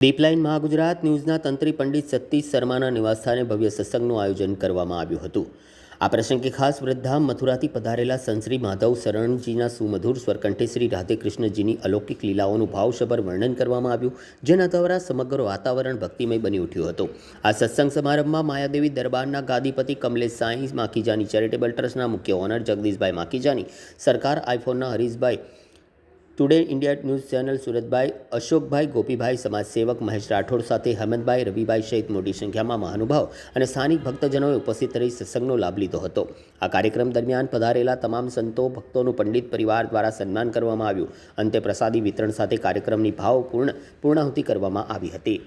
પીપલાઇન મહાગુજરાત ન્યૂઝના તંત્રી પંડિત સતીશ શર્માના નિવાસસ્થાને ભવ્ય સત્સંગનું આયોજન કરવામાં આવ્યું હતું। આ પ્રસંગે ખાસ વૃદ્ધામ મથુરાથી પધારેલા સંશ્રી માધવ શરણજીના સુમધુર સ્વરકંઠે શ્રી રાધેકૃષ્ણજીની અલૌકિક લીલાઓનું ભાવસભર વર્ણન કરવામાં આવ્યું, જેના દ્વારા સમગ્ર વાતાવરણ ભક્તિમય બની ઉઠ્યું હતું। આ સત્સંગ સમારંભમાં માયાદેવી દરબારના ગાદીપતિ કમલેશ સાંઈ માખીજાની ચેરિટેબલ ટ્રસ્ટના મુખ્ય ઓનર જગદીશભાઈ માખીજાની, સરકાર આઈફોનના Harishbhai, today India news channel સુરતભાઈ, અશોકભાઈ, ગોપીભાઈ, સમાજસેવક મહેશ રાઠોડ સાથે હેમંતભાઈ, રવિભાઈ સહિત મોટી સંખ્યામાં મહાનુભાવ અને સ્થાનિક ભક્તજનોએ ઉપસ્થિત રહી સત્સંગનો લાભ લીધો હતો। આ કાર્યક્રમ દરમિયાન પધારેલા તમામ સંતો ભક્તોનું પંડિત પરિવાર દ્વારા સન્માન કરવામાં આવ્યું। અંતે પ્રસાદી વિતરણ સાથે કાર્યક્રમની ભાવપૂર્ણ પૂર્ણાહુતિ કરવામાં આવી હતી।